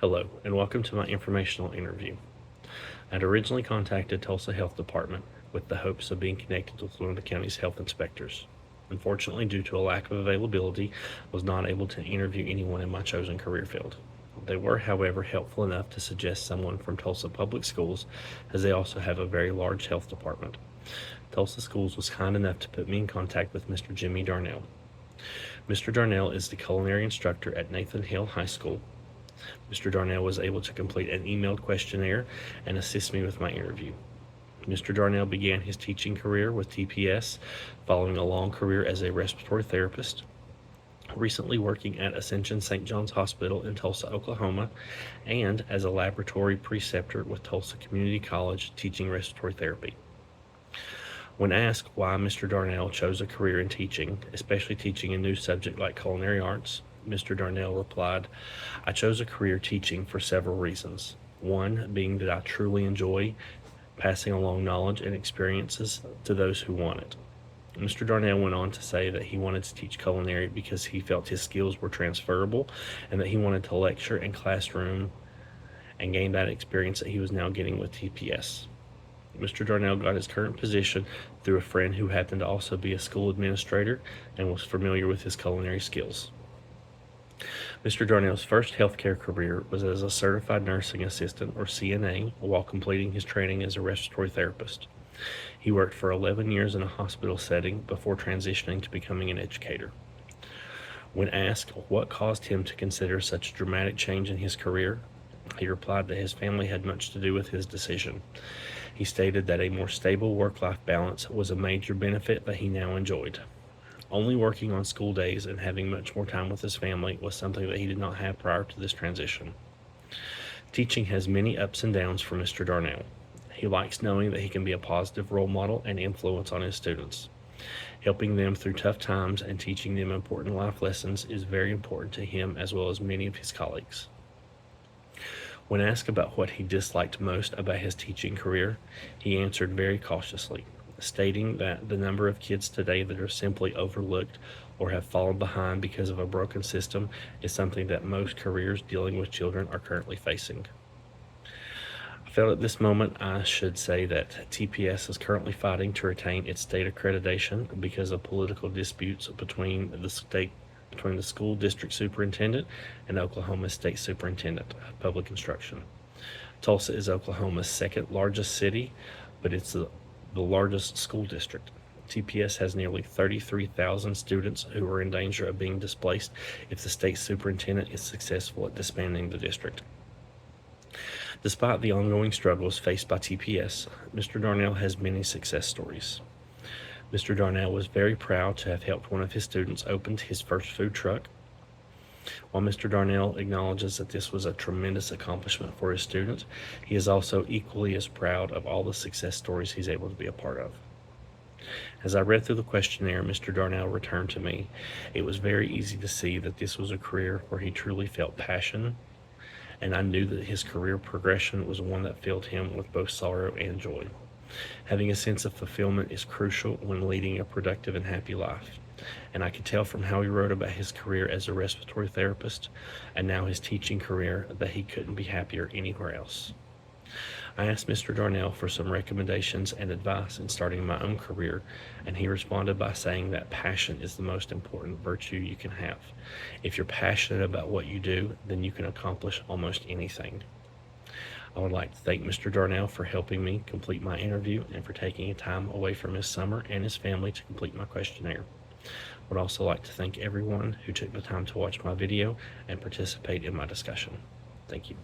Hello, and welcome to my informational interview. I'd originally contacted Tulsa Health Department with the hopes of being connected with one of the county's health inspectors. Unfortunately, due to a lack of availability, I was not able to interview anyone in my chosen career field. They were, however, helpful enough to suggest someone from Tulsa Public Schools, as they also have a very large health department. Tulsa Schools was kind enough to put me in contact with Mr. Jimmy Darnell. Mr. Darnell is the culinary instructor at Nathan Hale High School. Mr. Darnell was able to complete an emailed questionnaire and assist me with my interview. Mr. Darnell began his teaching career with TPS, following a long career as a respiratory therapist, recently working at Ascension St. John's Hospital in Tulsa, Oklahoma, and as a laboratory preceptor with Tulsa Community College teaching respiratory therapy. When asked why Mr. Darnell chose a career in teaching, especially teaching a new subject like culinary arts, Mr. Darnell replied, "I chose a career teaching for several reasons. One being that I truly enjoy passing along knowledge and experiences to those who want it." Mr. Darnell went on to say that he wanted to teach culinary because he felt his skills were transferable and that he wanted to lecture in classroom and gain that experience that he was now getting with TPS. Mr. Darnell got his current position through a friend who happened to also be a school administrator and was familiar with his culinary skills. Mr. Darnell's first healthcare career was as a certified nursing assistant, or CNA, while completing his training as a respiratory therapist. He worked for 11 years in a hospital setting before transitioning to becoming an educator. When asked what caused him to consider such a dramatic change in his career, he replied that his family had much to do with his decision. He stated that a more stable work-life balance was a major benefit that he now enjoyed. Only working on school days and having much more time with his family was something that he did not have prior to this transition. Teaching has many ups and downs for Mr. Darnell. He likes knowing that he can be a positive role model and influence on his students. Helping them through tough times and teaching them important life lessons is very important to him as well as many of his colleagues. When asked about what he disliked most about his teaching career, he answered very cautiously, stating that the number of kids today that are simply overlooked or have fallen behind because of a broken system is something that most careers dealing with children are currently facing. I felt at this moment I should say that TPS is currently fighting to retain its state accreditation because of political disputes between the school district superintendent and Oklahoma's state superintendent of public instruction. Tulsa is Oklahoma's second largest city, but it's the largest school district. TPS has nearly 33,000 students who are in danger of being displaced if the state superintendent is successful at disbanding the district. Despite the ongoing struggles faced by TPS, Mr. Darnell has many success stories. Mr. Darnell was very proud to have helped one of his students open his first food truck. While Mr. Darnell acknowledges that this was a tremendous accomplishment for his student, he is also equally as proud of all the success stories he's able to be a part of. As I read through the questionnaire Mr. Darnell returned to me, it was very easy to see that this was a career where he truly felt passion, and I knew that his career progression was one that filled him with both sorrow and joy. Having a sense of fulfillment is crucial when leading a productive and happy life, and I could tell from how he wrote about his career as a respiratory therapist and now his teaching career that he couldn't be happier anywhere else. I asked Mr. Darnell for some recommendations and advice in starting my own career, and he responded by saying that passion is the most important virtue you can have. If you're passionate about what you do, then you can accomplish almost anything. I would like to thank Mr. Darnell for helping me complete my interview and for taking time away from his summer and his family to complete my questionnaire. I would also like to thank everyone who took the time to watch my video and participate in my discussion. Thank you.